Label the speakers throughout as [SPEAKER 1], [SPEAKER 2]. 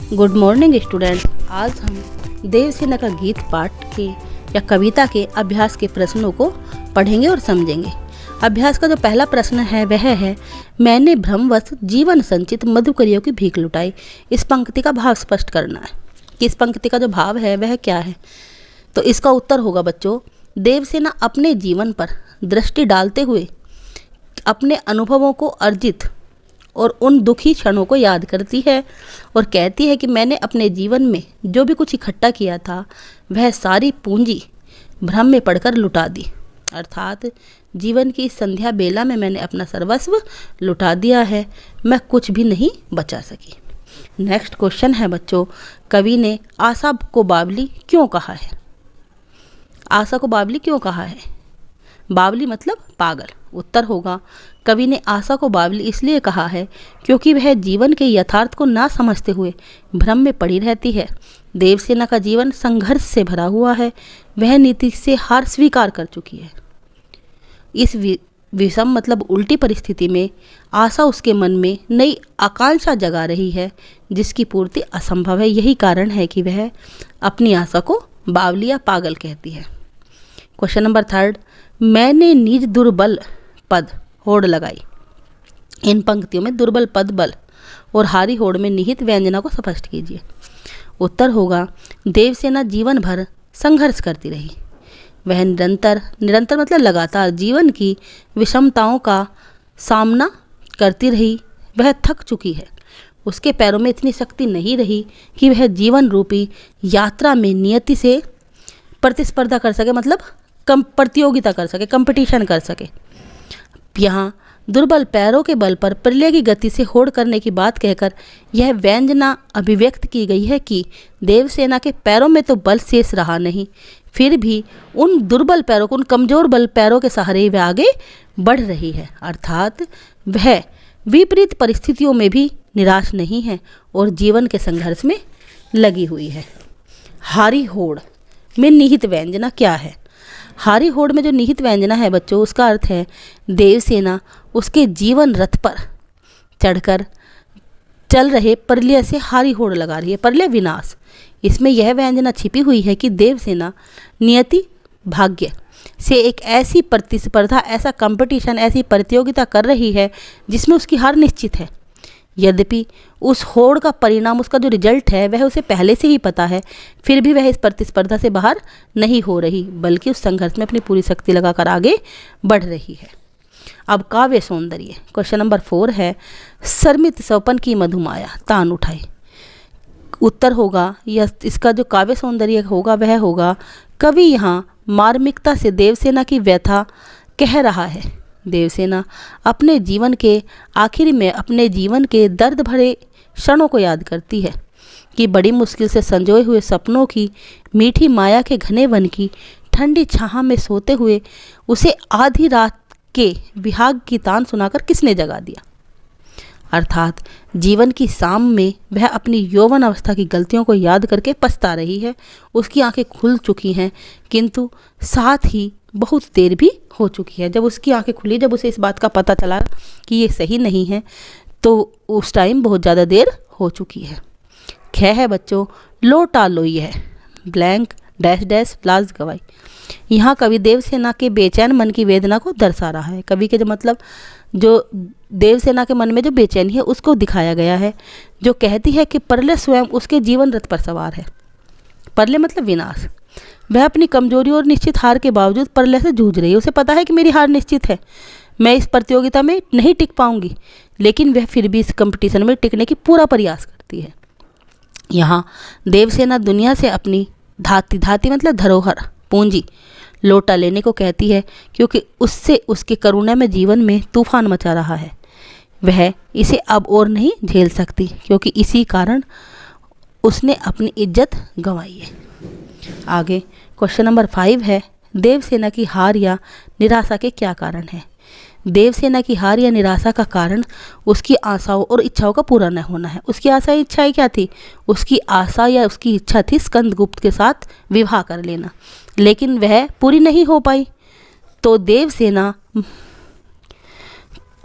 [SPEAKER 1] Good morning student. आज हम देवसेना का गीत पाठ के या कविता के अभ्यास के प्रश्नों को पढ़ेंगे और समझेंगे। अभ्यास का जो पहला प्रश्न है वह है, मैंने भ्रमवश जीवन संचित मधुकरियों की भीख लुटाई। इस पंक्ति का भाव स्पष्ट करना है कि इस पंक्ति का जो भाव है वह क्या है। तो इसका उत्तर होगा बच्चों, देवसेना अपने जीवन पर दृष्टि डालते हुए अपने अनुभवों को अर्जित और उन दुखी क्षणों को याद करती है और कहती है कि मैंने अपने जीवन में जो भी कुछ इकट्ठा किया था वह सारी पूंजी भ्रम में पड़कर लुटा दी। अर्थात जीवन की इस संध्या बेला में मैंने अपना सर्वस्व लुटा दिया है, मैं कुछ भी नहीं बचा सकी। नेक्स्ट क्वेश्चन है बच्चों, कवि ने आशा को बावली क्यों कहा है? आशा को बावली क्यों कहा है? बावली मतलब पागल। उत्तर होगा, कवि ने आशा को बावली इसलिए कहा है क्योंकि वह जीवन के यथार्थ को ना समझते हुए भ्रम में पड़ी रहती है। देवसेना का जीवन संघर्ष से भरा हुआ है, वह नीति से हार स्वीकार कर चुकी है। इस विषम मतलब उल्टी परिस्थिति में आशा उसके मन में नई आकांक्षा जगा रही है जिसकी पूर्ति असंभव है। यही कारण है कि वह अपनी आशा को बावली या पागल कहती है। क्वेश्चन नंबर 3, मैंने निज दुर्बल पद होड़ लगाई। इन पंक्तियों में दुर्बल पद बल और हारी होड़ में निहित व्यंजना को स्पष्ट कीजिए। उत्तर होगा, देवसेना जीवन भर संघर्ष करती रही। वह निरंतर मतलब लगातार जीवन की विषमताओं का सामना करती रही। वह थक चुकी है, उसके पैरों में इतनी शक्ति नहीं रही कि वह जीवन रूपी यात्रा में नियति से प्रतिस्पर्धा कर सके, मतलब प्रतियोगिता कर सके, कंपटीशन कर सके। यहाँ दुर्बल पैरों के बल पर प्रलय की गति से होड़ करने की बात कहकर यह व्यंजना अभिव्यक्त की गई है कि देवसेना के पैरों में तो बल शेष रहा नहीं, फिर भी उन दुर्बल पैरों को, उन कमजोर बल पैरों के सहारे वह आगे बढ़ रही है। अर्थात वह विपरीत परिस्थितियों में भी निराश नहीं है और जीवन के संघर्ष में लगी हुई है। हारी होड़ में निहित व्यंजना क्या है? हारी होड़ में जो निहित व्यंजना है बच्चों, उसका अर्थ है देवसेना उसके जीवन रथ पर चढ़कर चल रहे प्रलय से हारी होड़ लगा रही है, प्रलय विनाश। इसमें यह व्यंजना छिपी हुई है कि देवसेना नियति भाग्य से एक ऐसी प्रतिस्पर्धा, ऐसा कंपटीशन, ऐसी प्रतियोगिता कर रही है जिसमें उसकी हार निश्चित है। यद्यपि उस होड़ का परिणाम, उसका जो रिजल्ट है वह उसे पहले से ही पता है, फिर भी वह इस प्रतिस्पर्धा से बाहर नहीं हो रही बल्कि उस संघर्ष में अपनी पूरी शक्ति लगाकर आगे बढ़ रही है। अब काव्य सौंदर्य, क्वेश्चन नंबर 4 है, शर्मित स्वपन की मधुमाया तान उठाए। उत्तर होगा, यह इसका जो काव्य सौंदर्य होगा वह होगा, कवि यहाँ मार्मिकता से देवसेना की व्यथा कह रहा है। देवसेना अपने जीवन के आखिर में अपने जीवन के दर्द भरे क्षणों को याद करती है कि बड़ी मुश्किल से संजोए हुए सपनों की मीठी माया के घने वन की ठंडी छाह में सोते हुए उसे आधी रात के विहाग की तान सुनाकर किसने जगा दिया। अर्थात जीवन की शाम में वह अपनी यौवन अवस्था की गलतियों को याद करके पछता रही है। उसकी आंखें खुल चुकी हैं किंतु साथ ही बहुत देर भी हो चुकी है। जब उसकी आंखें खुली, जब उसे इस बात का पता चला कि ये सही नहीं है, तो उस टाइम बहुत ज़्यादा देर हो चुकी है। ख है बच्चों, लोटा लोई है ब्लैंक डैश डैश लाज गवाई। यहाँ कवि देवसेना के बेचैन मन की वेदना को दर्शा रहा है। कवि के जो मतलब जो देवसेना के मन में जो बेचैनी है उसको दिखाया गया है, जो कहती है कि प्रलय स्वयं उसके जीवन रथ पर सवार है। प्रलय मतलब विनाश। वह अपनी कमजोरी और निश्चित हार के बावजूद प्रलय से जूझ रही है। उसे पता है कि मेरी हार निश्चित है, मैं इस प्रतियोगिता में नहीं टिक पाऊंगी, लेकिन वह फिर भी इस कंपटीशन में टिकने की पूरा प्रयास करती है। यहाँ देवसेना दुनिया से अपनी धाती मतलब धरोहर, पूंजी लौटा लेने को कहती है क्योंकि उससे उसके करुणा में जीवन में तूफान मचा रहा है। वह इसे अब और नहीं झेल सकती क्योंकि इसी कारण उसने अपनी इज्जत गंवाई है। आगे क्वेश्चन नंबर 5 है, देवसेना की हार या निराशा के क्या कारण हैं? देवसेना की हार या निराशा का कारण उसकी आशाओं और इच्छाओं का पूरा न होना है। उसकी आशा इच्छाएं क्या थी? उसकी आशा या उसकी इच्छा थी स्कंदगुप्त के साथ विवाह कर लेना, लेकिन वह पूरी नहीं हो पाई। तो देवसेना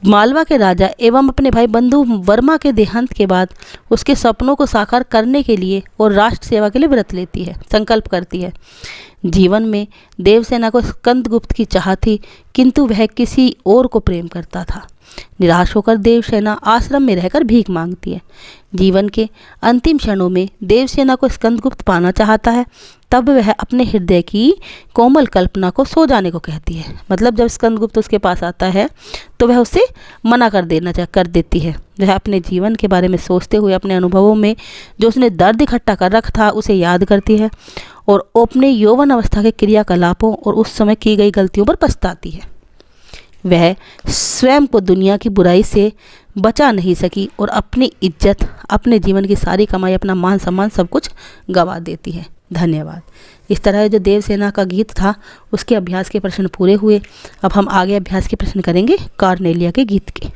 [SPEAKER 1] मालवा के राजा एवं अपने भाई बंधु वर्मा के देहांत के बाद उसके सपनों को साकार करने के लिए और राष्ट्र सेवा के लिए व्रत लेती है, संकल्प करती है। जीवन में देवसेना को स्कंदगुप्त की चाह थी, किंतु वह किसी और को प्रेम करता था। निराश होकर देवसेना आश्रम में रहकर भीख मांगती है। जीवन के अंतिम क्षणों में देवसेना को स्कंदगुप्त पाना चाहता है, तब वह अपने हृदय की कोमल कल्पना को सो जाने को कहती है। मतलब जब स्कंदगुप्त उसके पास आता है तो वह उसे मना कर देती है। वह अपने जीवन के बारे में सोचते हुए अपने अनुभवों में जो उसने दर्द इकट्ठा कर रखा था उसे याद करती है और अपने यौवन अवस्था के क्रियाकलापों और उस समय की गई गलतियों पर पछताती है। वह स्वयं को दुनिया की बुराई से बचा नहीं सकी और अपनी इज्जत, अपने जीवन की सारी कमाई, अपना मान सम्मान सब कुछ गंवा देती है। धन्यवाद। इस तरह जो देवसेना का गीत था उसके अभ्यास के प्रश्न पूरे हुए। अब हम आगे अभ्यास के प्रश्न करेंगे कार्नेलिया के गीत के।